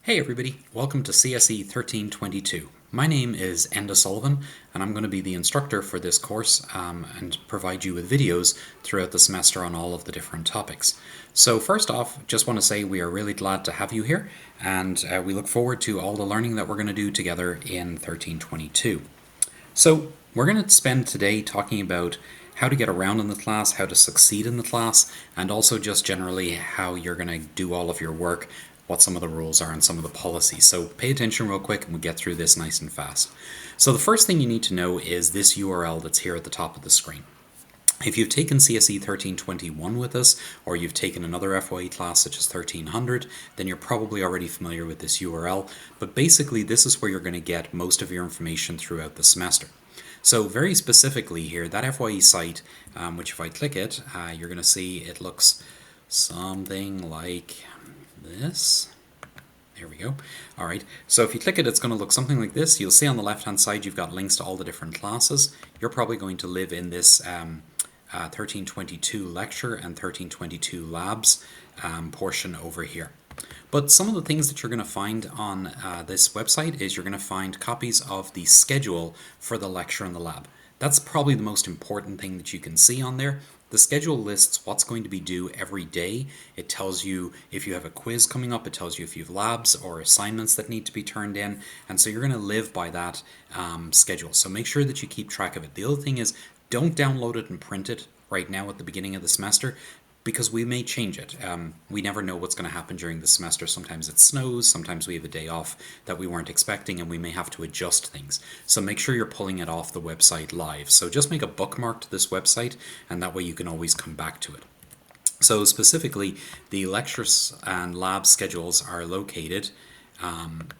Hey everybody, welcome to CSE 1322. My name is Enda Sullivan and I'm going to be the instructor for this course and provide you with videos throughout the semester on all of the different topics. So first off, just want to say we are really glad to have you here and we look forward to all the learning that we're going to do together in 1322. So we're going to spend today talking about how to get around in the class, how to succeed in the class, and also just generally how you're going to do all of your work, what some of the rules are and some of the policies. So pay attention real quick and we'll get through this nice and fast. So the first thing you need to know is this URL that's here at the top of the screen. If you've taken CSE 1321 with us, or you've taken another FYE class such as 1300, then you're probably already familiar with this URL, but basically this is where you're going to get most of your information throughout the semester. So very specifically here, that FYE site, which if I click it, you're going to see it looks something like this. There we go. All right, so if you click it, it's going to look something like this. You'll see on the left-hand side, you've got links to all the different classes. You're probably going to live in this 1322 lecture and 1322 labs portion over here. But some of the things that you're going to find on this website is you're going to find copies of the schedule for the lecture and the lab. That's probably the most important thing that you can see on there. The schedule lists what's going to be due every day. It tells you if you have a quiz coming up, it tells you if you have labs or assignments that need to be turned in, and so you're going to live by that schedule. So make sure that you keep track of it. The other thing is don't download it and print it right now at the beginning of the semester, because we may change it. We never know what's going to happen during the semester. Sometimes it snows, sometimes we have a day off that we weren't expecting, and we may have to adjust things. So make sure you're pulling it off the website live. So just make a bookmark to this website, and that way you can always come back to it. So specifically, the lectures and lab schedules are located on,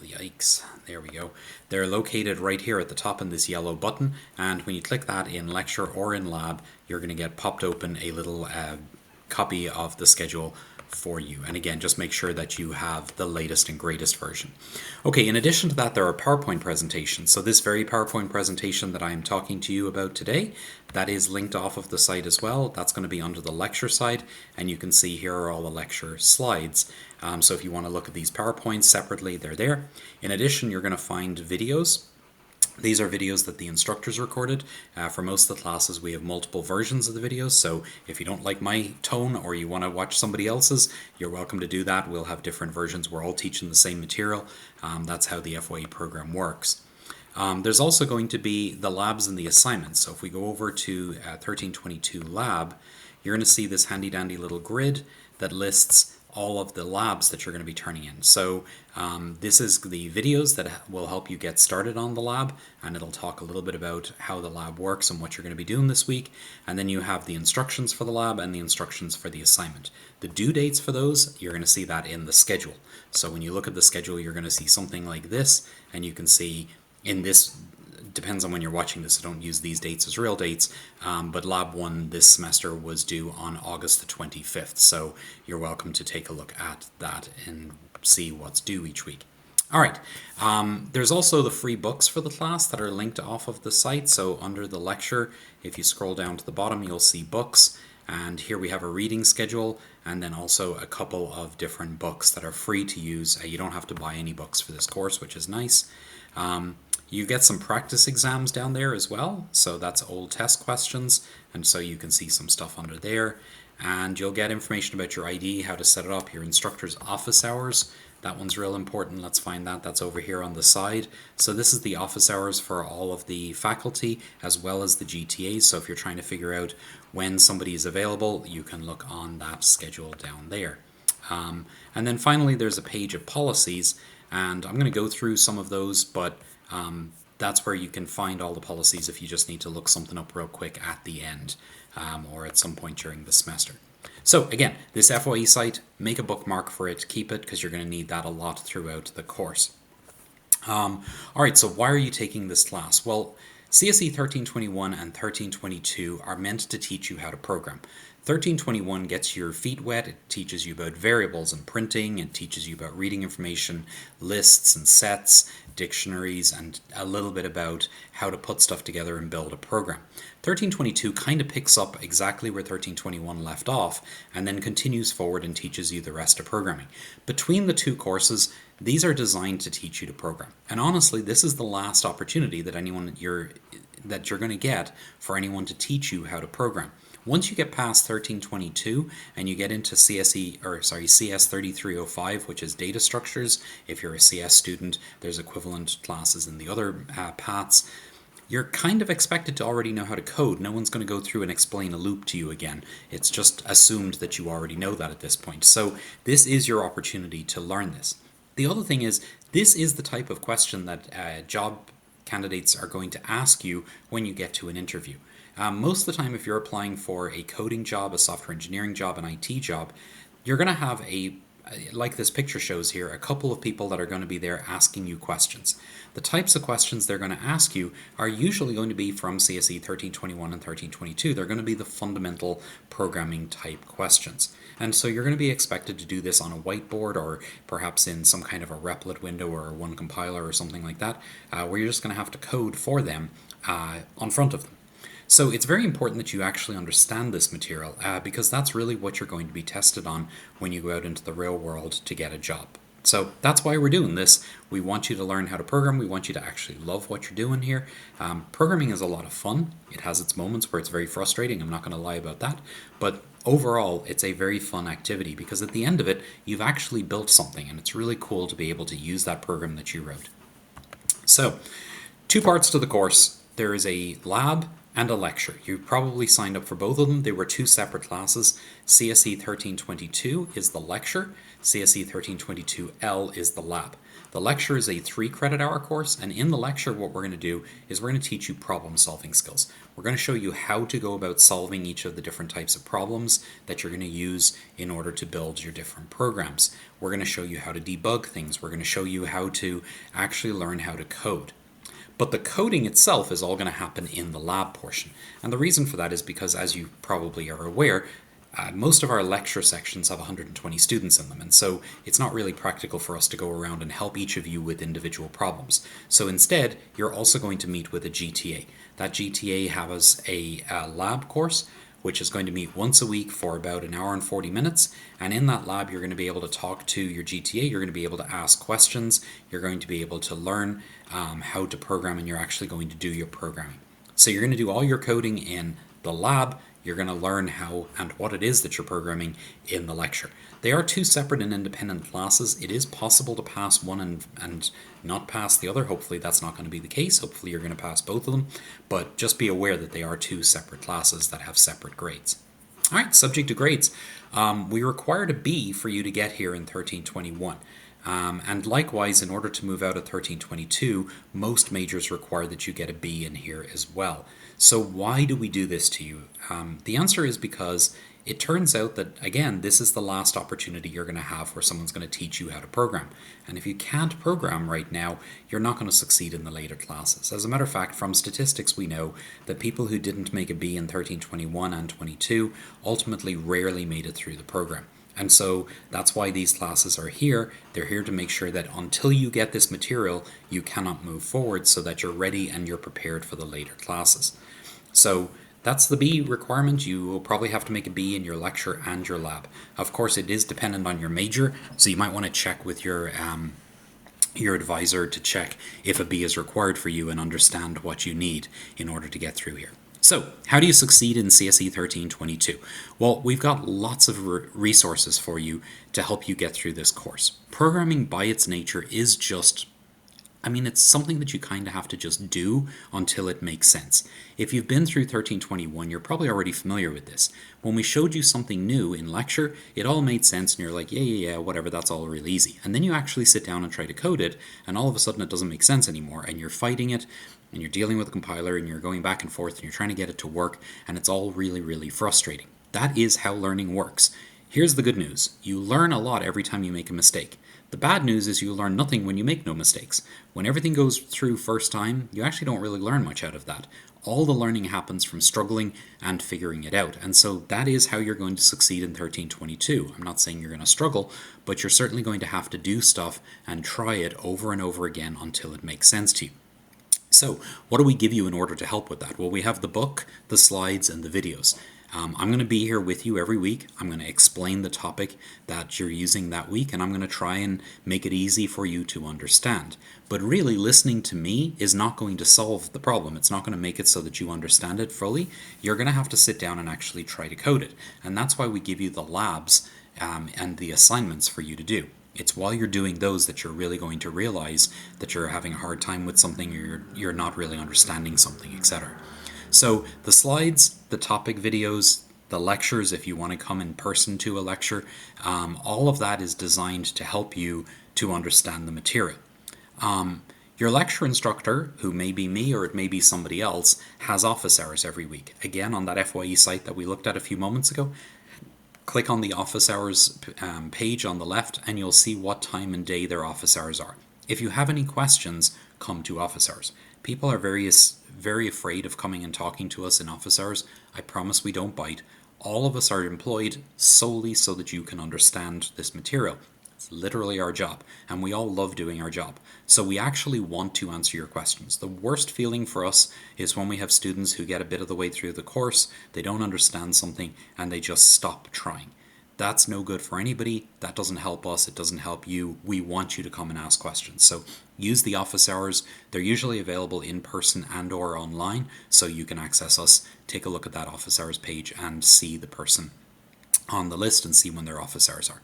yikes, there we go. They're located right here at the top in this yellow button, and when you click that in lecture or in lab, you're going to get popped open a little copy of the schedule for you. And again, just make sure that you have the latest and greatest version. Okay, in addition to that, there are PowerPoint presentations. So this very PowerPoint presentation that I'm talking to you about today, that is linked off of the site as well. That's going to be under the lecture side, and you can see here are all the lecture slides. So if you want to look at these PowerPoints separately, they're there. In addition, you're going to find videos. These are videos that the instructors recorded. For most of the classes, we have multiple versions of the videos, so if you don't like my tone or you want to watch somebody else's, you're welcome to do that. We'll have different versions. We're all teaching the same material. That's how the FYE program works. There's also going to be the labs and the assignments. So if we go over to 1322 lab, you're going to see this handy dandy little grid that lists all of the labs that you're going to be turning in. So this is the videos that will help you get started on the lab, and it'll talk a little bit about how the lab works and what you're going to be doing this week. And then you have the instructions for the lab and the instructions for the assignment. The due dates for those, you're going to see that in the schedule. So when you look at the schedule, you're going to see something like this, and you can see in this, depends on when you're watching this, so don't use these dates as real dates, but Lab 1 this semester was due on August the 25th, so you're welcome to take a look at that and see what's due each week. Alright, there's also the free books for the class that are linked off of the site, so under the lecture, if you scroll down to the bottom, you'll see books, and here we have a reading schedule, and then also a couple of different books that are free to use. You don't have to buy any books for this course, which is nice. You get some practice exams down there as well, so that's old test questions, and so you can see some stuff under there. And you'll get information about your ID, how to set it up, your instructor's office hours. That one's real important. Let's find that. That's over here on the side. So this is the office hours for all of the faculty as well as the GTAs. So if you're trying to figure out when somebody is available, you can look on that schedule down there. And then finally, there's a page of policies, and I'm going to go through some of those, but that's where you can find all the policies if you just need to look something up real quick at the end or at some point during the semester. So again, this FYE site, make a bookmark for it, keep it, because you're going to need that a lot throughout the course. Alright, so why are you taking this class? Well, CSE 1321 and 1322 are meant to teach you how to program. 1321 gets your feet wet. It teaches you about variables and printing. It teaches you about reading information, lists and sets, dictionaries, and a little bit about how to put stuff together and build a program. 1322 kind of picks up exactly where 1321 left off and then continues forward and teaches you the rest of programming. Between the two courses, these are designed to teach you to program. And honestly, this is the last opportunity that you're going to get for anyone to teach you how to program. Once you get past 1322 and you get into CS3305, which is data structures, if you're a CS student, there's equivalent classes in the other paths, you're kind of expected to already know how to code. No one's going to go through and explain a loop to you again. It's just assumed that you already know that at this point. So this is your opportunity to learn this. The other thing is, this is the type of question that job candidates are going to ask you when you get to an interview. Most of the time, if you're applying for a coding job, a software engineering job, an IT job, you're going to have like this picture shows here, a couple of people that are going to be there asking you questions. The types of questions they're going to ask you are usually going to be from CSE 1321 and 1322. They're going to be the fundamental programming type questions. And so you're going to be expected to do this on a whiteboard or perhaps in some kind of a Replit window or one compiler or something like that, where you're just going to have to code for them on front of them. So it's very important that you actually understand this material because that's really what you're going to be tested on when you go out into the real world to get a job. So that's why we're doing this. We want you to learn how to program. We want you to actually love what you're doing here. Programming is a lot of fun. It has its moments where it's very frustrating. I'm not going to lie about that. But overall, it's a very fun activity because at the end of it, you've actually built something, and it's really cool to be able to use that program that you wrote. So, 2 parts to the course. There is a lab and a lecture. You probably signed up for both of them. They were 2 separate classes. CSE 1322 is the lecture. CSE 1322L is the lab. The lecture is a 3 credit hour course, and in the lecture what we're going to do is we're going to teach you problem solving skills. We're going to show you how to go about solving each of the different types of problems that you're going to use in order to build your different programs. We're going to show you how to debug things. We're going to show you how to actually learn how to code. But the coding itself is all going to happen in the lab portion. And the reason for that is because, as you probably are aware, most of our lecture sections have 120 students in them, and so it's not really practical for us to go around and help each of you with individual problems. So instead, you're also going to meet with a GTA. That GTA has a lab course, which is going to meet once a week for about an hour and 40 minutes. And in that lab, you're going to be able to talk to your GTA, you're going to be able to ask questions, you're going to be able to learn how to program, and you're actually going to do your programming. So you're going to do all your coding in the lab. You're going to learn how and what it is that you're programming in the lecture. They are 2 separate and independent classes. It is possible to pass one and not pass the other. Hopefully that's not going to be the case. Hopefully you're going to pass both of them. But just be aware that they are 2 separate classes that have separate grades. All right, subject to grades. We required a B for you to get here in 1321. And likewise, in order to move out of 1322, most majors require that you get a B in here as well. So why do we do this to you? The answer is because it turns out that, again, this is the last opportunity you're going to have where someone's going to teach you how to program. And if you can't program right now, you're not going to succeed in the later classes. As a matter of fact, from statistics, we know that people who didn't make a B in 1321 and 22 ultimately rarely made it through the program. And so that's why these classes are here. They're here to make sure that until you get this material, you cannot move forward so that you're ready and you're prepared for the later classes. So that's the B requirement. You will probably have to make a B in your lecture and your lab. Of course, it is dependent on your major, so you might want to check with your advisor to check if a B is required for you and understand what you need in order to get through here. So, how do you succeed in CSE 1322? Well, we've got lots of resources for you to help you get through this course. Programming by its nature is just, it's something that you kind of have to just do until it makes sense. If you've been through 1321, you're probably already familiar with this. When we showed you something new in lecture, it all made sense and you're like, yeah, whatever, that's all real easy. And then you actually sit down and try to code it, and all of a sudden it doesn't make sense anymore, and you're fighting it, and you're dealing with a compiler, and you're going back and forth, and you're trying to get it to work, and it's all really, really frustrating. That is how learning works. Here's the good news. You learn a lot every time you make a mistake. The bad news is you learn nothing when you make no mistakes. When everything goes through first time, you actually don't really learn much out of that. All the learning happens from struggling and figuring it out. And so that is how you're going to succeed in 1322. I'm not saying you're going to struggle, but you're certainly going to have to do stuff and try it over and over again until it makes sense to you. So what do we give you in order to help with that? Well, we have the book, the slides, and the videos. I'm going to be here with you every week. I'm going to explain the topic that you're using that week, and I'm going to try and make it easy for you to understand. But really, listening to me is not going to solve the problem. It's not going to make it so that you understand it fully. You're going to have to sit down and actually try to code it. And that's why we give you the labs and the assignments for you to do. It's while you're doing those that you're really going to realize that you're having a hard time with something, or you're not really understanding something, etc. So the slides, the topic videos, the lectures, if you want to come in person to a lecture, all of that is designed to help you to understand the material. Your lecture instructor, who may be me or it may be somebody else, has office hours every week. Again, on that FYE site that we looked at a few moments ago, click on the office hours page on the left and you'll see what time and day their office hours are. If you have any questions, come to office hours. People are very afraid of coming and talking to us in office hours. I promise we don't bite. All of us are employed solely so that you can understand this material. It's literally our job, and we all love doing our job. So we actually want to answer your questions. The worst feeling for us is when we have students who get a bit of the way through the course, they don't understand something, and they just stop trying. That's no good for anybody. That doesn't help us. It doesn't help you. We want you to come and ask questions. So use the office hours. They're usually available in person and or online, so you can access us, take a look at that office hours page and see the person on the list and see when their office hours are.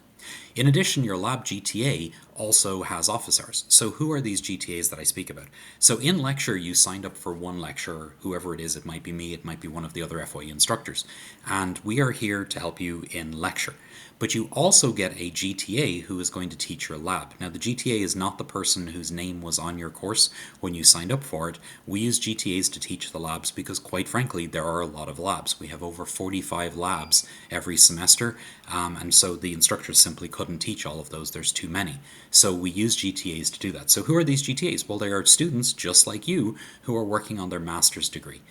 In addition, your lab GTA also has office hours. So who are these GTAs that I speak about? So in lecture, you signed up for one lecture, whoever it is. It might be me, it might be one of the other FYE instructors. And we are here to help you in lecture. But you also get a GTA who is going to teach your lab. Now, the GTA is not the person whose name was on your course when you signed up for it. We use GTAs to teach the labs because, quite frankly, there are a lot of labs. We have over 45 labs every semester, and so the instructors simply couldn't teach all of those. There's too many. So we use GTAs to do that. So who are these GTAs? Well, they are students just like you who are working on their master's degree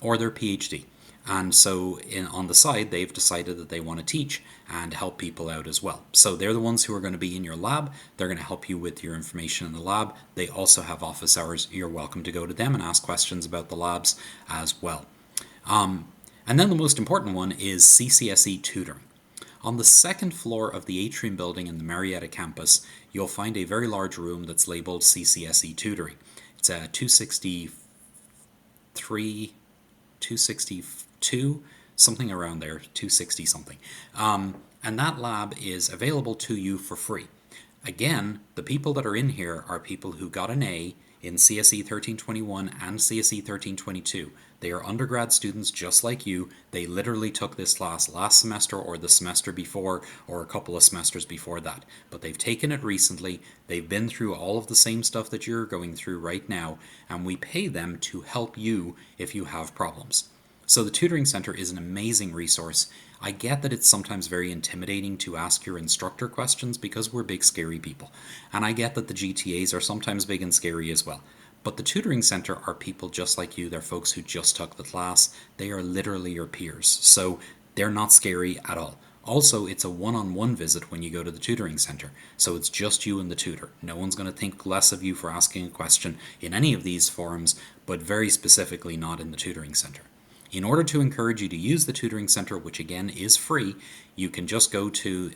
or their PhD. And so on the side, they've decided that they want to teach and help people out as well. So they're the ones who are going to be in your lab. They're going to help you with your information in the lab. They also have office hours. You're welcome to go to them and ask questions about the labs as well. And then the most important one is CCSE Tutoring. On the second floor of the Atrium building in the Marietta campus, you'll find a very large room that's labeled CCSE Tutoring. It's a 262, something around there, 260 something. And that lab is available to you for free. Again, the people that are in here are people who got an A in CSE 1321 and CSE 1322. They are undergrad students just like you. They literally took this class last semester or the semester before or a couple of semesters before that. But they've taken it recently. They've been through all of the same stuff that you're going through right now, and we pay them to help you if you have problems. So the Tutoring Center is an amazing resource. I get that it's sometimes very intimidating to ask your instructor questions because we're big, scary people. And I get that the GTAs are sometimes big and scary as well. But the Tutoring Center are people just like you. They're folks who just took the class. They are literally your peers. So they're not scary at all. Also, it's a one-on-one visit when you go to the Tutoring Center. So it's just you and the tutor. No one's going to think less of you for asking a question in any of these forums, but very specifically not in the Tutoring Center. In order to encourage you to use the Tutoring Center, which again is free, you can just go to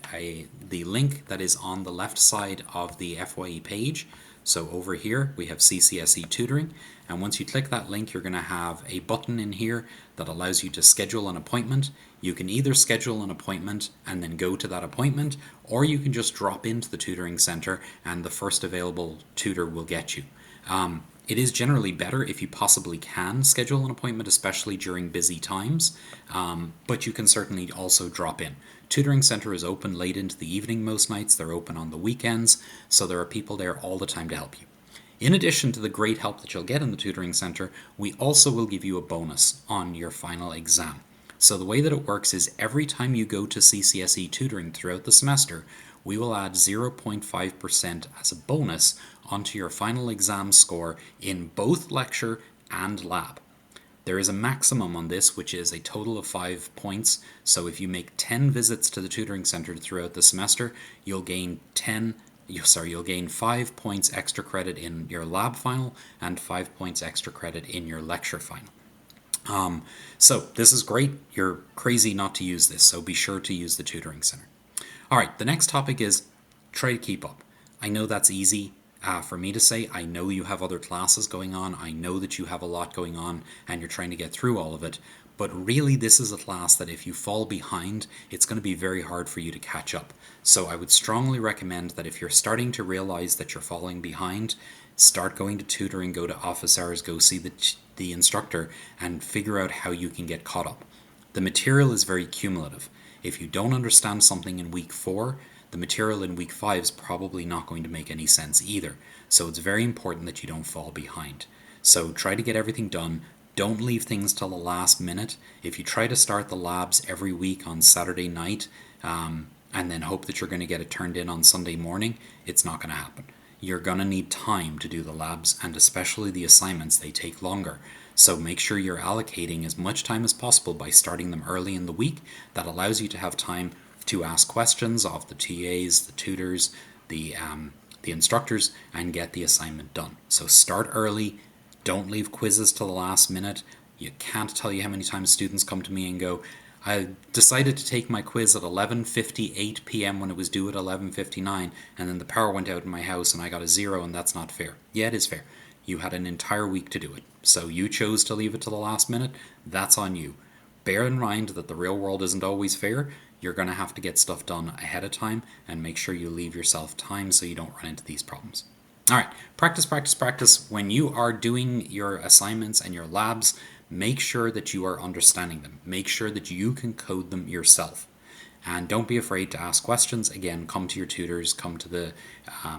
the link that is on the left side of the FYE page. So over here we have CCSE Tutoring, and once you click that link, you're going to have a button in here that allows you to schedule an appointment. You can either schedule an appointment and then go to that appointment, or you can just drop into the Tutoring Center and the first available tutor will get you. It is generally better if you possibly can schedule an appointment, especially during busy times, but you can certainly also drop in. Tutoring Center is open late into the evening most nights. They're open on the weekends, so there are people there all the time to help you. In addition to the great help that you'll get in the Tutoring Center, we also will give you a bonus on your final exam. So the way that it works is every time you go to CCSE Tutoring throughout the semester, we will add 0.5% as a bonus onto your final exam score in both lecture and lab. There is a maximum on this, which is a total of 5 points. So if you make 10 visits to the tutoring center throughout the semester, you'll gain 5 points extra credit in your lab final and 5 points extra credit in your lecture final. So this is great. You're crazy not to use this, so be sure to use the tutoring center. All right, the next topic is try to keep up. I know that's easy for me to say. I know you have other classes going on. I know that you have a lot going on and you're trying to get through all of it. But really, this is a class that if you fall behind, it's going to be very hard for you to catch up. So I would strongly recommend that if you're starting to realize that you're falling behind, start going to tutoring, go to office hours, go see the instructor, and figure out how you can get caught up. The material is very cumulative. If you don't understand something in week 4, the material in week 5 is probably not going to make any sense either. So it's very important that you don't fall behind. So try to get everything done. Don't leave things till the last minute. If you try to start the labs every week on Saturday night and then hope that you're going to get it turned in on Sunday morning, it's not going to happen. You're going to need time to do the labs, and especially the assignments, they take longer. So make sure you're allocating as much time as possible by starting them early in the week. That allows you to have time to ask questions of the TAs, the tutors, the instructors, and get the assignment done. So start early. Don't leave quizzes till the last minute. You can't tell you how many times students come to me and go, I decided to take my quiz at 11:58 p.m. when it was due at 11:59, and then the power went out in my house and I got a 0, and that's not fair. Yeah, it is fair. You had an entire week to do it. So you chose to leave it to the last minute. That's on you. Bear in mind that the real world isn't always fair. You're going to have to get stuff done ahead of time and make sure you leave yourself time so you don't run into these problems. All right, practice, practice, practice. When you are doing your assignments and your labs, make sure that you are understanding them. Make sure that you can code them yourself. And don't be afraid to ask questions. Again, come to your tutors, come to the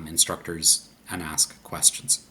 instructors and ask questions.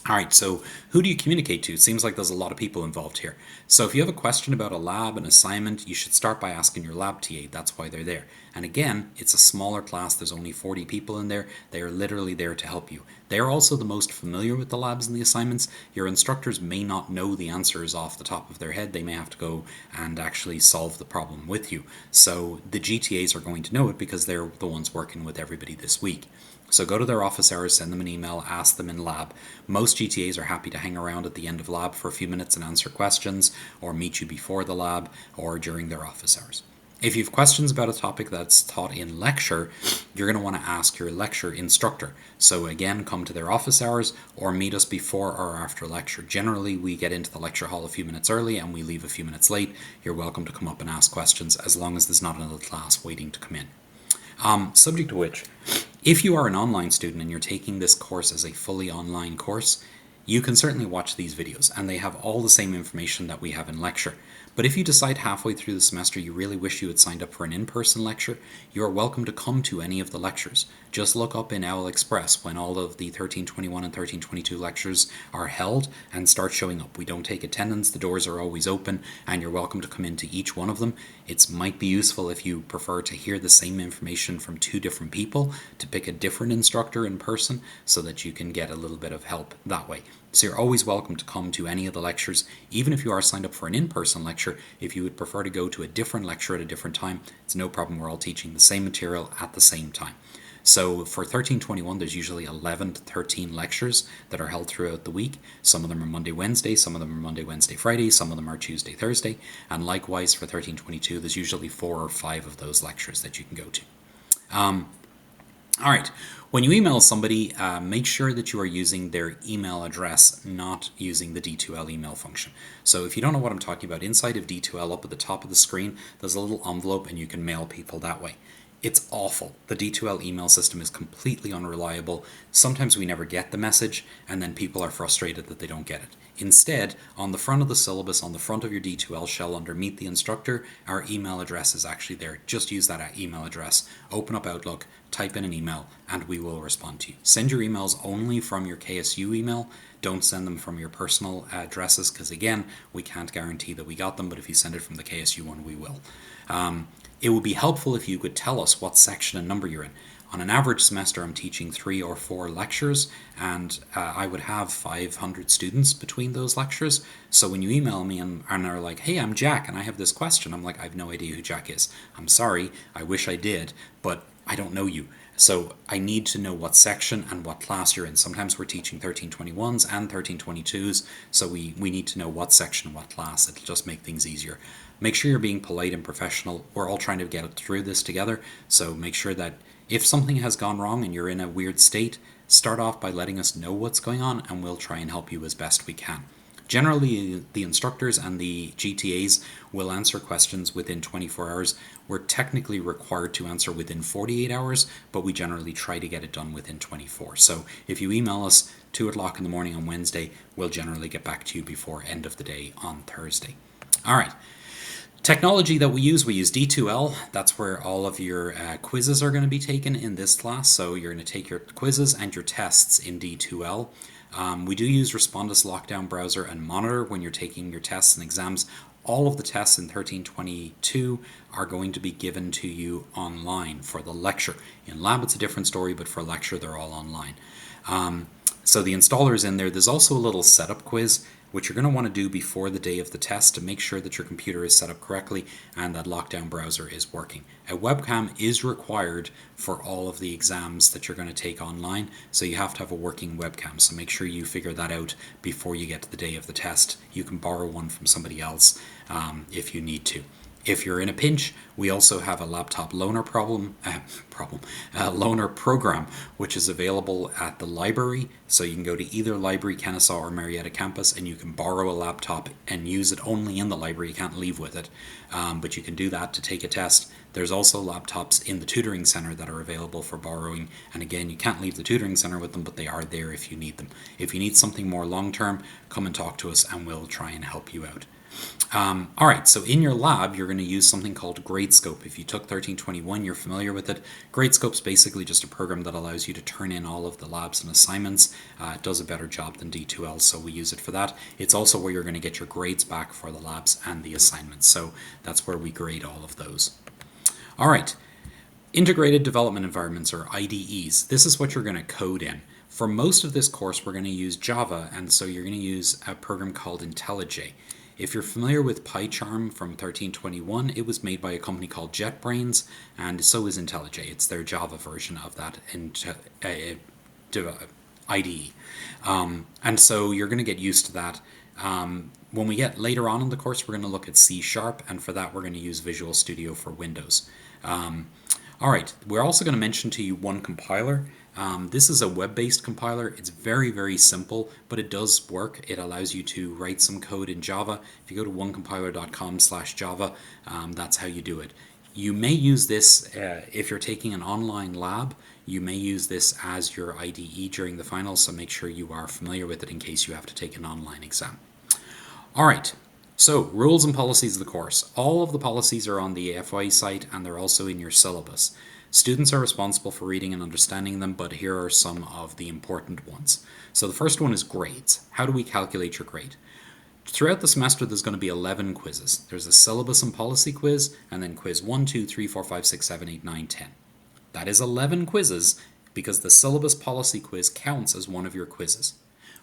All right, so who do you communicate to? It seems like there's a lot of people involved here. So if you have a question about a lab, an assignment, you should start by asking your lab TA. That's why they're there. And again, it's a smaller class. There's only 40 people in there. They are literally there to help you. They are also the most familiar with the labs and the assignments. Your instructors may not know the answers off the top of their head. They may have to go and actually solve the problem with you. So the GTAs are going to know it because they're the ones working with everybody this week. So go to their office hours, send them an email, ask them in lab. Most GTAs are happy to hang around at the end of lab for a few minutes and answer questions, or meet you before the lab, or during their office hours. If you have questions about a topic that's taught in lecture, you're going to want to ask your lecture instructor. So again, come to their office hours or meet us before or after lecture. Generally, we get into the lecture hall a few minutes early and we leave a few minutes late. You're welcome to come up and ask questions as long as there's not another class waiting to come in. Subject to which, if you are an online student and you're taking this course as a fully online course, you can certainly watch these videos and they have all the same information that we have in lecture. But if you decide halfway through the semester you really wish you had signed up for an in-person lecture, you are welcome to come to any of the lectures. Just look up in OWL Express when all of the 1321 and 1322 lectures are held and start showing up. We don't take attendance, the doors are always open, and you're welcome to come into each one of them. It might be useful if you prefer to hear the same information from 2 different people to pick a different instructor in person so that you can get a little bit of help that way. So you're always welcome to come to any of the lectures, even if you are signed up for an in-person lecture. If you would prefer to go to a different lecture at a different time, it's no problem. We're all teaching the same material at the same time. So for 1321, there's usually 11 to 13 lectures that are held throughout the week. Some of them are Monday, Wednesday, some of them are Monday, Wednesday, Friday, some of them are Tuesday, Thursday. And likewise for 1322, there's usually 4 or 5 of those lectures that you can go to. All right, when you email somebody, make sure that you are using their email address, not using the D2L email function. So if you don't know what I'm talking about, inside of D2L up at the top of the screen, there's a little envelope and you can mail people that way. It's awful. The D2L email system is completely unreliable. Sometimes we never get the message and then people are frustrated that they don't get it. Instead, on the front of the syllabus, on the front of your D2L shell under Meet the Instructor, our email address is actually there. Just use that email address, open up Outlook, type in an email, and we will respond to you. Send your emails only from your KSU email. Don't send them from your personal addresses because, again, we can't guarantee that we got them, but if you send it from the KSU one, we will. It would be helpful if you could tell us what section and number you're in. On an average semester, I'm teaching 3 or 4 lectures, and I would have 500 students between those lectures. So when you email me and are like, hey, I'm Jack, and I have this question, I'm like, I have no idea who Jack is. I'm sorry, I wish I did, but I don't know you. So I need to know what section and what class you're in. Sometimes we're teaching 1321s and 1322s, so we need to know what section and what class. It'll just make things easier. Make sure you're being polite and professional. We're all trying to get through this together, so make sure that if something has gone wrong and you're in a weird state, start off by letting us know what's going on, and we'll try and help you as best we can. Generally, the instructors and the GTAs will answer questions within 24 hours. We're technically required to answer within 48 hours, but we generally try to get it done within 24. So if you email us 2 o'clock in the morning on Wednesday, we'll generally get back to you before end of the day on Thursday. All right. Technology that we use D2L. That's where all of your quizzes are going to be taken in this class. So you're going to take your quizzes and your tests in D2L. We do use Respondus Lockdown Browser and Monitor when you're taking your tests and exams. All of the tests in 1322 are going to be given to you online for the lecture. In lab, it's a different story, but for lecture, they're all online. So the installer is in there. There's also a little setup quiz, which you're going to want to do before the day of the test to make sure that your computer is set up correctly and that lockdown browser is working. A webcam is required for all of the exams that you're going to take online, so you have to have a working webcam. So make sure you figure that out before you get to the day of the test. You can borrow one from somebody else if you need to. If you're in a pinch, we also have a laptop loaner loaner program, which is available at the library. So you can go to either library, Kennesaw or Marietta campus, and you can borrow a laptop and use it only in the library. You can't leave with it, but you can do that to take a test. There's also laptops in the tutoring center that are available for borrowing. And again, you can't leave the tutoring center with them, but they are there if you need them. If you need something more long-term, come and talk to us and we'll try and help you out. All right, so in your lab, you're going to use something called Gradescope. If you took 1321, you're familiar with it. Gradescope's basically just a program that allows you to turn in all of the labs and assignments. It does a better job than D2L, so we use it for that. It's also where you're going to get your grades back for the labs and the assignments, so that's where we grade all of those. All right, Integrated Development Environments, or IDEs. This is what you're going to code in. For most of this course, we're going to use Java, and so you're going to use a program called IntelliJ. If you're familiar with PyCharm from 1321, it was made by a company called JetBrains, and so is IntelliJ. It's their Java version of that IDE. And so you're going to get used to that. When we get later on in the course, we're going to look at C#, and for that we're going to use Visual Studio for Windows. All right, we're also going to mention to you one compiler. This is a web-based compiler. It's very, very simple, but it does work. It allows you to write some code in Java. If you go to onecompiler.com/Java, that's how you do it. You may use this if you're taking an online lab. You may use this as your IDE during the finals, so make sure you are familiar with it in case you have to take an online exam. All right. So, rules and policies of the course. All of the policies are on the AFI site and they're also in your syllabus. Students are responsible for reading and understanding them, but here are some of the important ones. So the first one is grades. How do we calculate your grade? Throughout the semester, there's going to be 11 quizzes. There's a syllabus and policy quiz, and then quiz 1, 2, 3, 4, 5, 6, 7, 8, 9, 10. That is 11 quizzes because the syllabus policy quiz counts as one of your quizzes.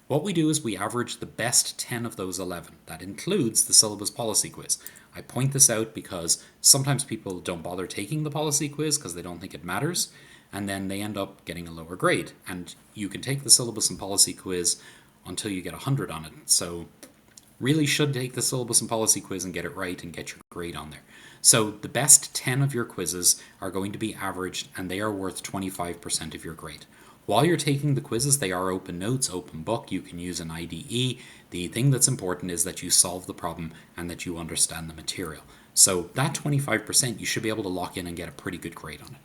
What we do is we average the best 10 of those 11. That includes the syllabus policy quiz. I point this out because sometimes people don't bother taking the policy quiz because they don't think it matters, and then they end up getting a lower grade. And you can take the syllabus and policy quiz until you get 100 on it. So really should take the syllabus and policy quiz and get it right and get your grade on there. So the best 10 of your quizzes are going to be averaged, and they are worth 25% of your grade. While you're taking the quizzes, they are open notes, open book. You can use an IDE. The thing that's important is that you solve the problem and that you understand the material. So that 25%, you should be able to lock in and get a pretty good grade on it.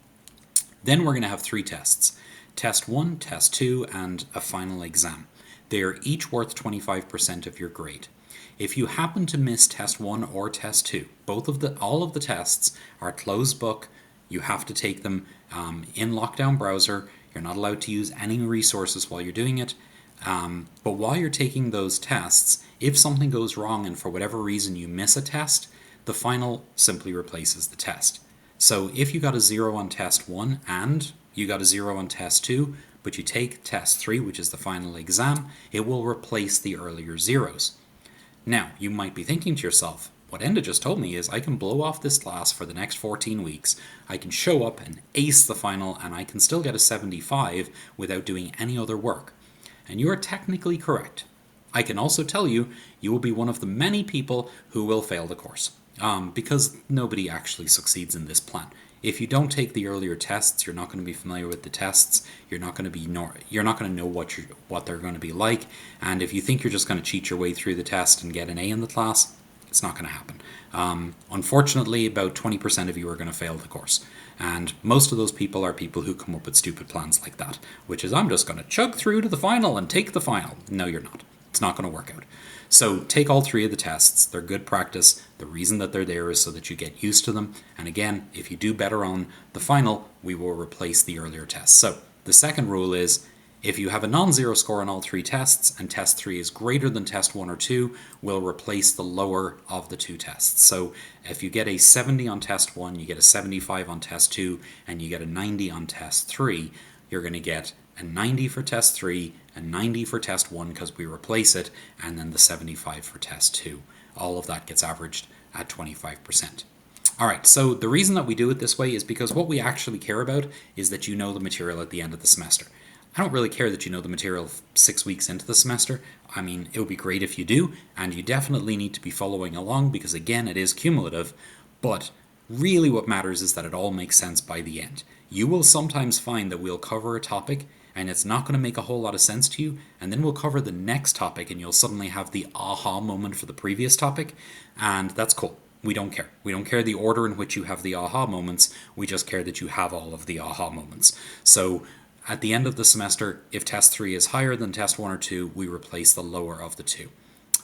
Then we're going to have 3 tests. Test 1, Test 2, and a final exam. They are each worth 25% of your grade. If you happen to miss Test 1 or Test 2, all of the tests are closed book. You have to take them in lockdown browser. You're not allowed to use any resources while you're doing it. But while you're taking those tests, if something goes wrong and for whatever reason you miss a test, the final simply replaces the test. So if you got a 0 on Test 1 and you got a 0 on test 2, but you take test 3, which is the final exam, it will replace the earlier zeros. Now, you might be thinking to yourself, what Enda just told me is I can blow off this class for the next 14 weeks, I can show up and ace the final, and I can still get a 75 without doing any other work. And you are technically correct. I can also tell you, you will be one of the many people who will fail the course, because nobody actually succeeds in this plan. If you don't take the earlier tests, you're not going to be familiar with the tests. You're not going to know what they're going to be like. And if you think you're just going to cheat your way through the test and get an A in the class, it's not going to happen. Unfortunately, about 20% of you are going to fail the course. And most of those people are people who come up with stupid plans like that, which is I'm just going to chug through to the final and take the final. No, you're not. It's not going to work out. So take all 3 of the tests. They're good practice. The reason that they're there is so that you get used to them. And again, if you do better on the final, we will replace the earlier tests. So the second rule is if you have a non-zero score on all 3 tests and test 3 is greater than test 1 or 2, we'll replace the lower of the 2 tests. So if you get a 70 on test 1, you get a 75 on test 2, and you get a 90 on test 3, you're going to get a 90 for test 3, a 90 for test 1 because we replace it, and then the 75 for test 2. All of that gets averaged at 25%. Alright, so the reason that we do it this way is because what we actually care about is that you know the material at the end of the semester. I don't really care that you know the material 6 weeks into the semester. I mean, it would be great if you do, and you definitely need to be following along because, again, it is cumulative, but really what matters is that it all makes sense by the end. You will sometimes find that we'll cover a topic and it's not going to make a whole lot of sense to you, and then we'll cover the next topic and you'll suddenly have the aha moment for the previous topic, and that's cool. We don't care. We don't care the order in which you have the aha moments, we just care that you have all of the aha moments. So at the end of the semester, if test 3 is higher than test 1 or 2, we replace the lower of the 2.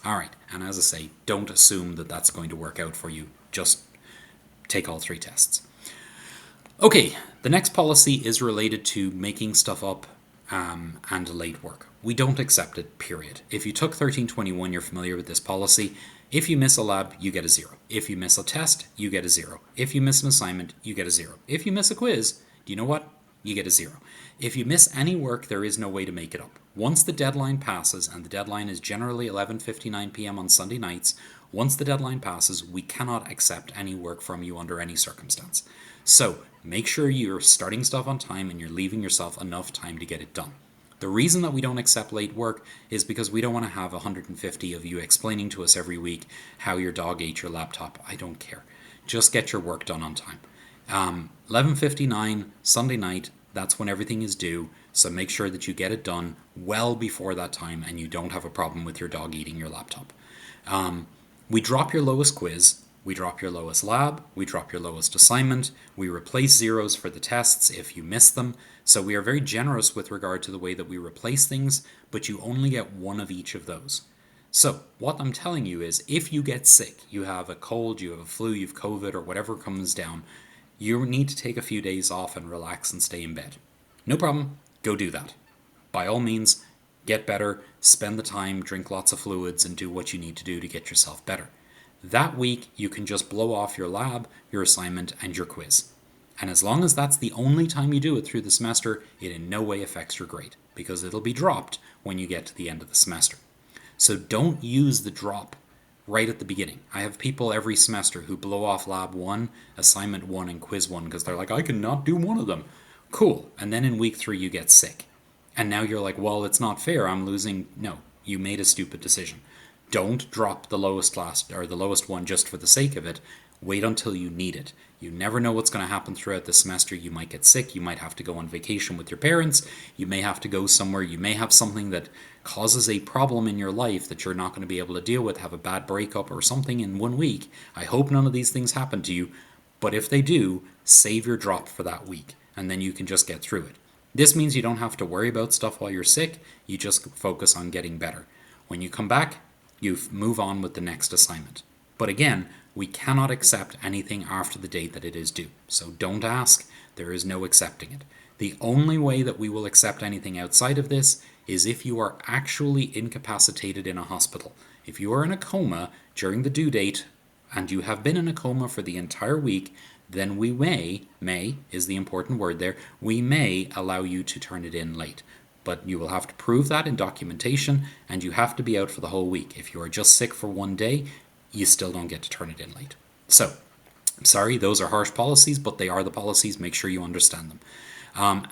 Alright, and as I say, don't assume that that's going to work out for you. Just take all 3 tests. Okay, the next policy is related to making stuff up and late work. We don't accept it, period. If you took 1321, you're familiar with this policy. If you miss a lab, you get a 0. If you miss a test, you get a 0. If you miss an assignment, you get a 0. If you miss a quiz, do you know what? You get a 0. If you miss any work, there is no way to make it up. Once the deadline passes, and the deadline is generally 11:59 p.m. on Sunday nights, once the deadline passes, we cannot accept any work from you under any circumstance. So make sure you're starting stuff on time and you're leaving yourself enough time to get it done. The reason that we don't accept late work is because we don't want to have 150 of you explaining to us every week how your dog ate your laptop. I don't care. Just get your work done on time. 11:59 Sunday night, that's when everything is due, so make sure that you get it done well before that time and you don't have a problem with your dog eating your laptop. We drop your lowest quiz, we drop your lowest lab, we drop your lowest assignment, we replace zeros for the tests if you miss them, so we are very generous with regard to the way that we replace things, but you only get one of each of those. So what I'm telling you is if you get sick, you have a cold, you have a flu, you have COVID, or whatever comes down, you need to take a few days off and relax and stay in bed. No problem, go do that. By all means, get better, spend the time, drink lots of fluids, and do what you need to do to get yourself better. That week, you can just blow off your lab, your assignment, and your quiz. And as long as that's the only time you do it through the semester, it in no way affects your grade, because it'll be dropped when you get to the end of the semester. So don't use the drop right at the beginning. I have people every semester who blow off lab 1, assignment 1, and quiz 1 because they're like, I cannot do one of them. Cool. And then in week 3 you get sick. And now you're like, well, it's not fair, I'm losing. No, you made a stupid decision. Don't drop the lowest class or the lowest one just for the sake of it. Wait until you need it. You never know what's going to happen throughout the semester. You might get sick, you might have to go on vacation with your parents, you may have to go somewhere, you may have something that causes a problem in your life that you're not going to be able to deal with, have a bad breakup or something in 1 week. I hope none of these things happen to you, but if they do, save your drop for that week, and then you can just get through it. This means you don't have to worry about stuff while you're sick, you just focus on getting better. When you come back, you move on with the next assignment. But again, we cannot accept anything after the date that it is due. So don't ask, there is no accepting it. The only way that we will accept anything outside of this is if you are actually incapacitated in a hospital. If you are in a coma during the due date and you have been in a coma for the entire week, then we may is the important word there, we may allow you to turn it in late. But you will have to prove that in documentation, and you have to be out for the whole week. If you are just sick for one day, you still don't get to turn it in late. So, I'm sorry, those are harsh policies, but they are the policies. Make sure you understand them.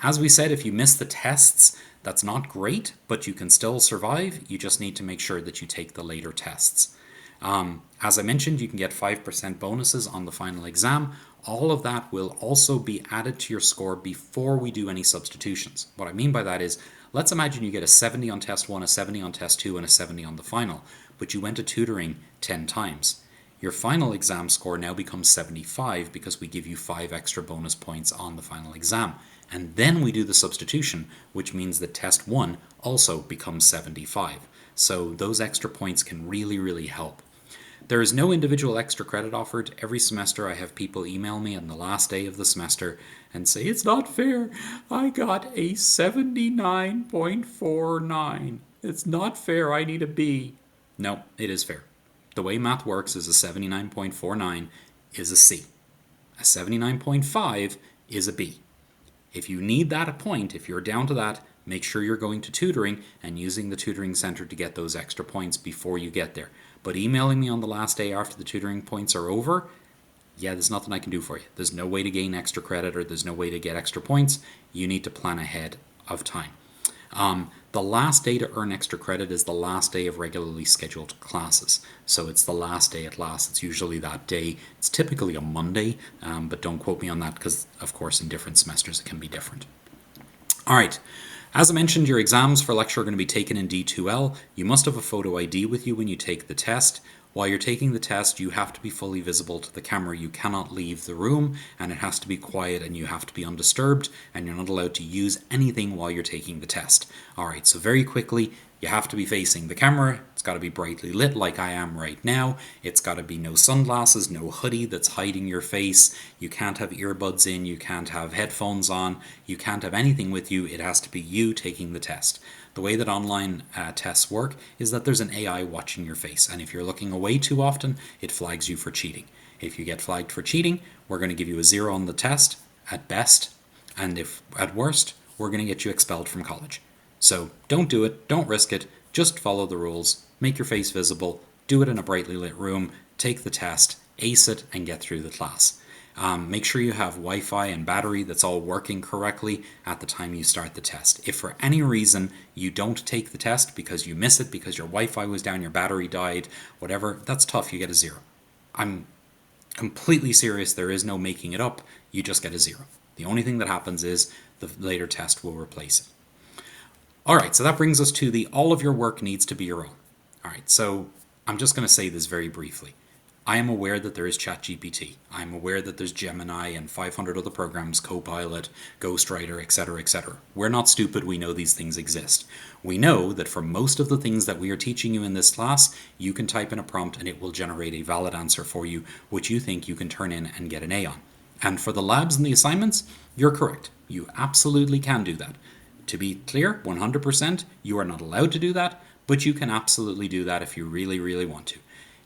As we said, if you miss the tests, that's not great, but you can still survive. You just need to make sure that you take the later tests. As I mentioned, you can get 5% bonuses on the final exam. All of that will also be added to your score before we do any substitutions. What I mean by that is, let's imagine you get a 70 on test 1, a 70 on test 2, and a 70 on the final, but you went to tutoring 10 times. Your final exam score now becomes 75 because we give you 5 extra bonus points on the final exam. And then we do the substitution, which means that test 1 also becomes 75. So those extra points can really, really help. There is no individual extra credit offered. Every semester I have people email me on the last day of the semester and say, it's not fair. I got a 79.49. It's not fair. I need a B. No, it is fair. The way math works is a 79.49 is a C. A 79.5 is a B. If you need that a point, if you're down to that, make sure you're going to tutoring and using the tutoring center to get those extra points before you get there. But emailing me on the last day after the tutoring points are over, yeah, there's nothing I can do for you. There's no way to gain extra credit or there's no way to get extra points. You need to plan ahead of time. The last day to earn extra credit is the last day of regularly scheduled classes. So it's the last day it lasts. It's usually that day. It's typically a Monday, but don't quote me on that because, of course, in different semesters it can be different. All right. As I mentioned, your exams for lecture are going to be taken in D2L. You must have a photo ID with you when you take the test. While you're taking the test, you have to be fully visible to the camera. You cannot leave the room, and it has to be quiet, and you have to be undisturbed, and you're not allowed to use anything while you're taking the test. All right, so very quickly, you have to be facing the camera. It's got to be brightly lit like I am right now. It's got to be no sunglasses, no hoodie that's hiding your face. You can't have earbuds in. You can't have headphones on. You can't have anything with you. It has to be you taking the test. The way that online tests work is that there's an AI watching your face, and if you're looking away too often, it flags you for cheating. If you get flagged for cheating, we're going to give you a 0 on the test at best, and if at worst, we're going to get you expelled from college. So don't do it, don't risk it, just follow the rules, make your face visible, do it in a brightly lit room, take the test, ace it, and get through the class. Make sure you have Wi-Fi and battery that's all working correctly at the time you start the test. If for any reason you don't take the test because you miss it, because your Wi-Fi was down, your battery died, whatever, that's tough, you get a 0. I'm completely serious, there is no making it up, you just get a 0. The only thing that happens is the later test will replace it. Alright, so that brings us to the all of your work needs to be your own. Alright, so I'm just going to say this very briefly. I am aware that there is ChatGPT. I'm aware that there's Gemini and 500 other programs, Copilot, Ghostwriter, etc., etc. We're not stupid, we know these things exist. We know that for most of the things that we are teaching you in this class, you can type in a prompt and it will generate a valid answer for you, which you think you can turn in and get an A on. And for the labs and the assignments, you're correct. You absolutely can do that. To be clear, 100%, you are not allowed to do that, but you can absolutely do that if you really, really want to.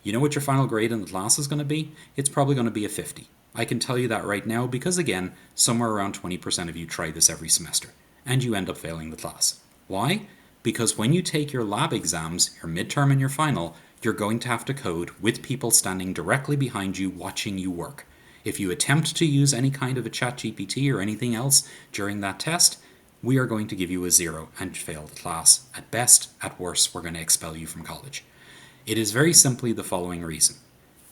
You know what your final grade in the class is going to be? It's probably going to be a 50. I can tell you that right now because, again, somewhere around 20% of you try this every semester, and you end up failing the class. Why? Because when you take your lab exams, your midterm and your final, you're going to have to code with people standing directly behind you watching you work. If you attempt to use any kind of a ChatGPT or anything else during that test, we are going to give you a 0 and fail the class. At best, at worst, we're going to expel you from college. It is very simply the following reason.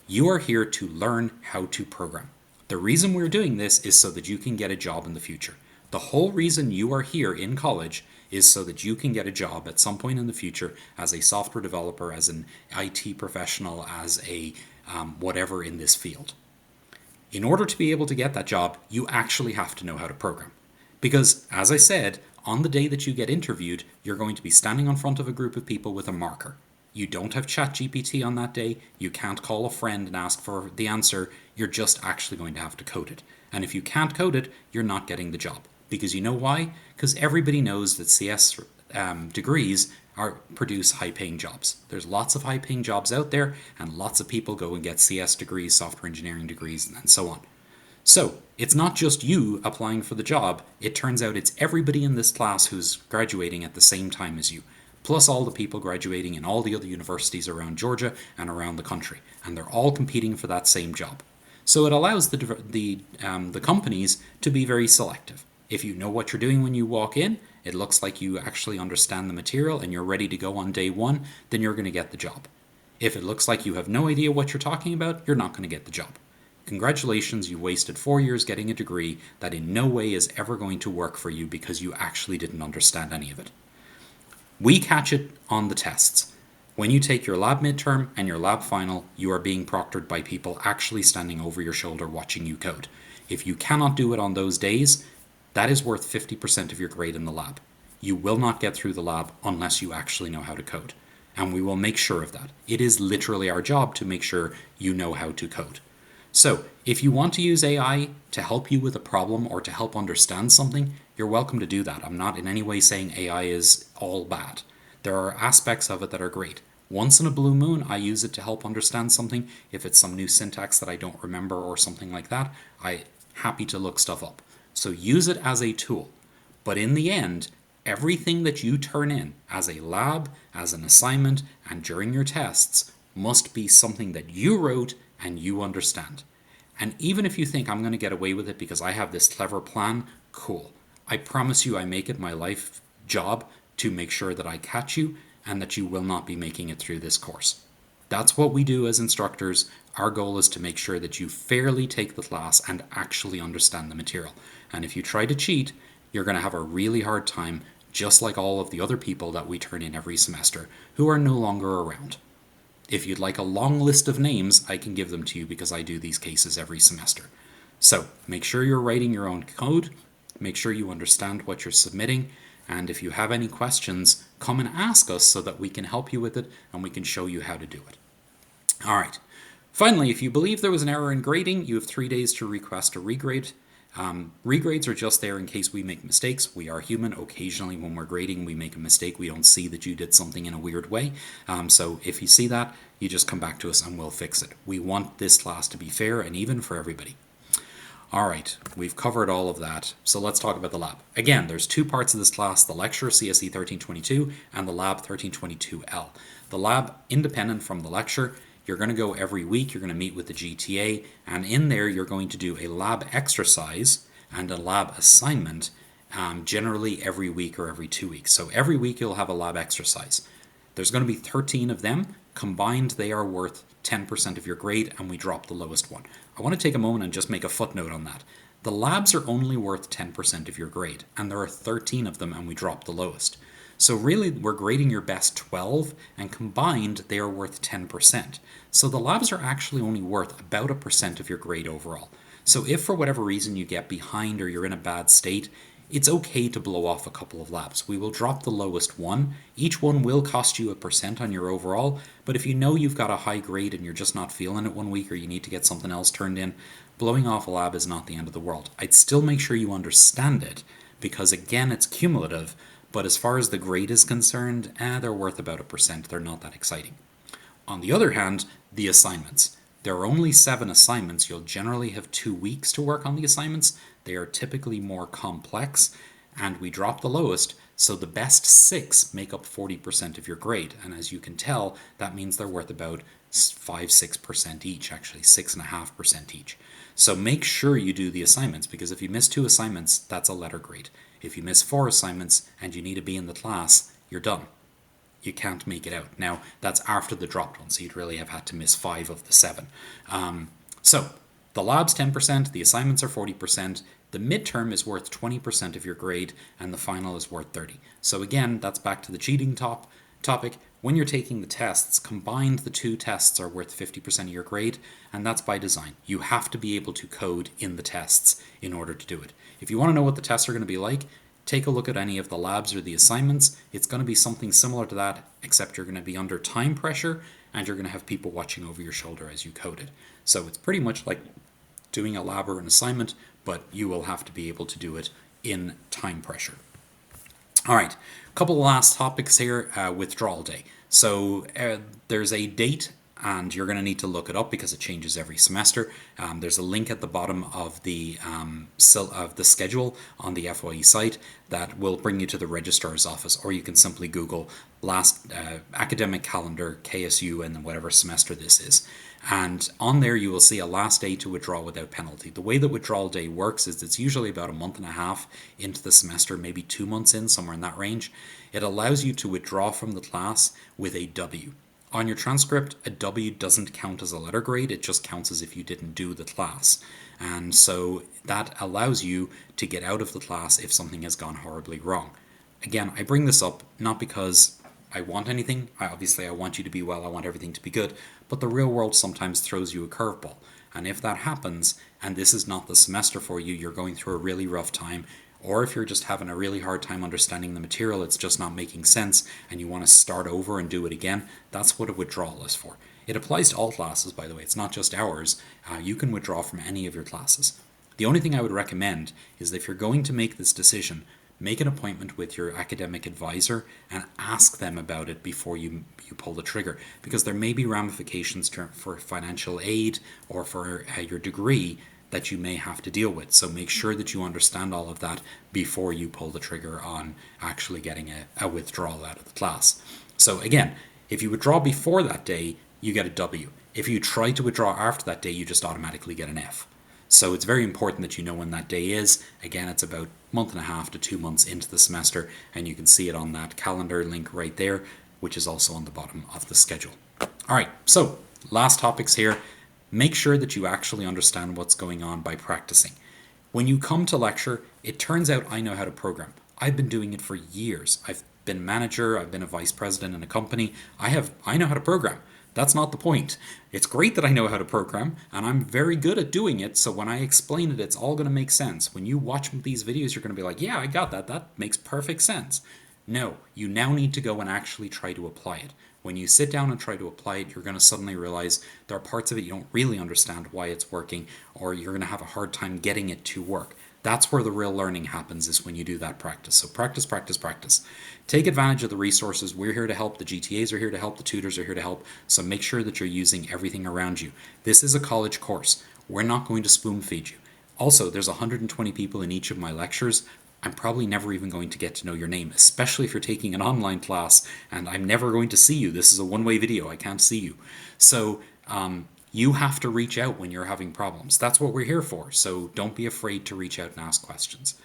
You are here to learn how to program. The reason we're doing this is so that you can get a job in the future. The whole reason you are here in college is so that you can get a job at some point in the future as a software developer, as an IT professional, as a whatever in this field. In order to be able to get that job, you actually have to know how to program. Because, as I said, on the day that you get interviewed, you're going to be standing in front of a group of people with a marker. You don't have ChatGPT on that day, you can't call a friend and ask for the answer, you're just actually going to have to code it. And if you can't code it, you're not getting the job. Because you know why? Because everybody knows that CS degrees produce high-paying jobs. There's lots of high-paying jobs out there, and lots of people go and get CS degrees, software engineering degrees, and so on. So it's not just you applying for the job, it turns out it's everybody in this class who's graduating at the same time as you, plus all the people graduating in all the other universities around Georgia and around the country, and they're all competing for that same job. So it allows the companies to be very selective. If you know what you're doing when you walk in, it looks like you actually understand the material and you're ready to go on day one, then you're going to get the job. If it looks like you have no idea what you're talking about, you're not going to get the job. Congratulations, you wasted 4 years getting a degree that in no way is ever going to work for you because you actually didn't understand any of it. We catch it on the tests. When you take your lab midterm and your lab final, you are being proctored by people actually standing over your shoulder watching you code. If you cannot do it on those days, that is worth 50% of your grade in the lab. You will not get through the lab unless you actually know how to code. And we will make sure of that. It is literally our job to make sure you know how to code. So, if you want to use AI to help you with a problem or to help understand something, you're welcome to do that. I'm not in any way saying AI is all bad. There are aspects of it that are great. Once in a blue moon, I use it to help understand something. If it's some new syntax that I don't remember or something like that, I'm happy to look stuff up. So use it as a tool. But in the end, everything that you turn in as a lab, as an assignment, and during your tests must be something that you wrote and you understand. And even if you think I'm going to get away with it because I have this clever plan, cool. I promise you I make it my life job to make sure that I catch you and that you will not be making it through this course. That's what we do as instructors. Our goal is to make sure that you fairly take the class and actually understand the material. And if you try to cheat, you're going to have a really hard time, just like all of the other people that we turn in every semester who are no longer around. If you'd like a long list of names, I can give them to you because I do these cases every semester. So make sure you're writing your own code, make sure you understand what you're submitting, and if you have any questions, come and ask us so that we can help you with it and we can show you how to do it. All right. Finally, if you believe there was an error in grading, you have 3 days to request a regrade. Regrades are just there in case we make mistakes. We are human. Occasionally when we're grading, we make a mistake. We don't see that you did something in a weird way. So if you see that, you just come back to us and we'll fix it. We want this class to be fair and even for everybody. All right, we've covered all of that. So let's talk about the lab. Again, there's 2 parts of this class, the lecture, CSE1322, and the lab, 1322L. The lab, independent from the lecture. You're going to go every week, you're going to meet with the GTA, and in there you're going to do a lab exercise and a lab assignment, generally every week or every 2 weeks. So every week you'll have a lab exercise. There's going to be 13 of them. Combined, they are worth 10% of your grade, and we drop the lowest one. I want to take a moment and just make a footnote on that. The labs are only worth 10% of your grade, and there are 13 of them, and we drop the lowest. So really, we're grading your best 12, and combined, they are worth 10%. So the labs are actually only worth about 1% of your grade overall. So if for whatever reason you get behind or you're in a bad state, it's okay to blow off a couple of labs. We will drop the lowest one. Each one will cost you 1% on your overall, but if you know you've got a high grade and you're just not feeling it one week or you need to get something else turned in, blowing off a lab is not the end of the world. I'd still make sure you understand it because, again, it's cumulative, but as far as the grade is concerned, they're worth about 1%. They're not that exciting. On the other hand, the assignments. There are only 7 assignments. You'll generally have 2 weeks to work on the assignments. They are typically more complex, and we drop the lowest, so the best 6 make up 40% of your grade. And as you can tell, that means they're worth about 5-6% each, actually 6.5% each. So make sure you do the assignments, because if you miss 2 assignments, that's a letter grade. If you miss 4 assignments and you need to be in the class, you're done. You can't make it out. Now, that's after the dropped one, so you'd really have had to miss 5 of the 7. So, the lab's 10%, the assignments are 40%, the midterm is worth 20% of your grade, and the final is worth 30%. So again, that's back to the cheating topic. When you're taking the tests, combined the 2 tests are worth 50% of your grade, and that's by design. You have to be able to code in the tests in order to do it. If you want to know what the tests are going to be like, take a look at any of the labs or the assignments. It's going to be something similar to that, except you're going to be under time pressure and you're going to have people watching over your shoulder as you code it. So it's pretty much like doing a lab or an assignment, but you will have to be able to do it in time pressure. All right, a couple of last topics here. Withdrawal day. So there's a date and you're going to need to look it up because it changes every semester. There's a link at the bottom of the schedule on the FYE site that will bring you to the registrar's office, or you can simply Google last academic calendar KSU and whatever semester this is. And on there you will see a last day to withdraw without penalty. The way that withdrawal day works is it's usually about a month and a half into the semester, maybe 2 months in, somewhere in that range. It allows you to withdraw from the class with a W. On your transcript, a W doesn't count as a letter grade, it just counts as if you didn't do the class. And so that allows you to get out of the class if something has gone horribly wrong. Again, I bring this up not because I want anything. Obviously, I want you to be well, I want everything to be good, but the real world sometimes throws you a curveball. And if that happens, and this is not the semester for you, you're going through a really rough time, or if you're just having a really hard time understanding the material, it's just not making sense, and you want to start over and do it again, that's what a withdrawal is for. It applies to all classes, by the way. It's not just ours. You can withdraw from any of your classes. The only thing I would recommend is that if you're going to make this decision, make an appointment with your academic advisor and ask them about it before you pull the trigger, because there may be ramifications for financial aid or for your degree that you may have to deal with. So make sure that you understand all of that before you pull the trigger on actually getting a withdrawal out of the class. So again, if you withdraw before that day, you get a W. If you try to withdraw after that day, you just automatically get an F. So it's very important that you know when that day is. Again, it's about a month and a half to 2 months into the semester, and you can see it on that calendar link right there, which is also on the bottom of the schedule. All right, so last topics here. Make sure that you actually understand what's going on by practicing. When you come to lecture, it turns out I know how to program. I've been doing it for years. I've been a manager, I've been a vice president in a company. I know how to program. That's not the point. It's great that I know how to program, and I'm very good at doing it, so when I explain it, it's all going to make sense. When you watch these videos, you're going to be like, yeah, I got that. That makes perfect sense. No, you now need to go and actually try to apply it. When you sit down and try to apply it, you're going to suddenly realize there are parts of it you don't really understand why it's working, or you're going to have a hard time getting it to work. That's where the real learning happens, is when you do that practice. So practice, practice, practice. Take advantage of the resources. We're here to help. The GTAs are here to help. The tutors are here to help. So make sure that you're using everything around you. This is a college course. We're not going to spoon feed you. Also, there's 120 people in each of my lectures. I'm probably never even going to get to know your name, especially if you're taking an online class, and I'm never going to see you. This is a one-way video. I can't see you. So you have to reach out when you're having problems. That's what we're here for. So don't be afraid to reach out and ask questions.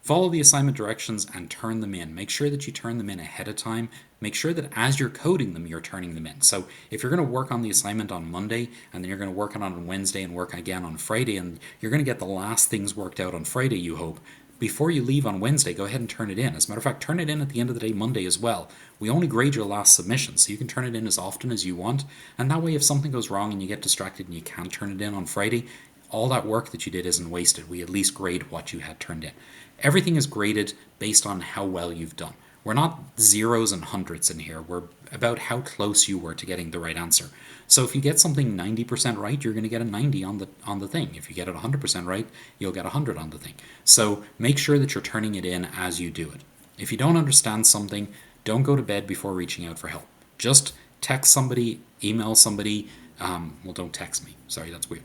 Follow the assignment directions and turn them in. Make sure that you turn them in ahead of time. Make sure that as you're coding them, you're turning them in. So if you're going to work on the assignment on Monday, and then you're going to work on it on Wednesday and work again on Friday, and you're going to get the last things worked out on Friday, you hope, before you leave on Wednesday, go ahead and turn it in. As a matter of fact, turn it in at the end of the day Monday as well. We only grade your last submission, so you can turn it in as often as you want. And that way, if something goes wrong and you get distracted and you can't turn it in on Friday, all that work that you did isn't wasted. We at least grade what you had turned in. Everything is graded based on how well you've done. We're not zeros and hundreds in here. We're about how close you were to getting the right answer. So if you get something 90% right, you're going to get a 90 on the thing. If you get it 100% right, you'll get 100 on the thing. So make sure that you're turning it in as you do it. If you don't understand something, don't go to bed before reaching out for help. Just text somebody, email somebody. Well, don't text me. Sorry, that's weird.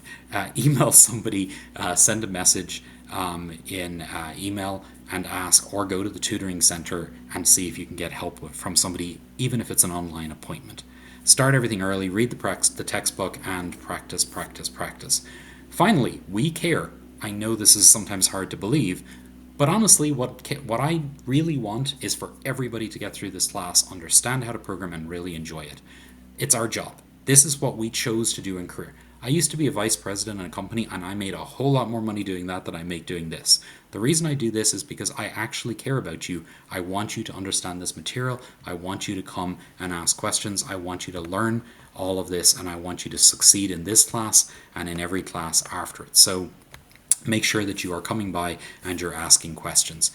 Email somebody, send a message in email and ask, or go to the tutoring center and see if you can get help from somebody, even if it's an online appointment. Start everything early, read the textbook, and practice, practice, practice. Finally, we care. I know this is sometimes hard to believe, but honestly, what I really want is for everybody to get through this class, understand how to program, and really enjoy it. It's our job. This is what we chose to do in career. I used to be a vice president in a company, and I made a whole lot more money doing that than I make doing this. The reason I do this is because I actually care about you. I want you to understand this material. I want you to come and ask questions. I want you to learn all of this, and I want you to succeed in this class and in every class after it. So make sure that you are coming by and you're asking questions.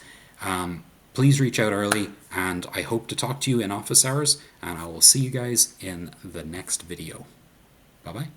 Please reach out early, and I hope to talk to you in office hours, and I will see you guys in the next video. Bye-bye.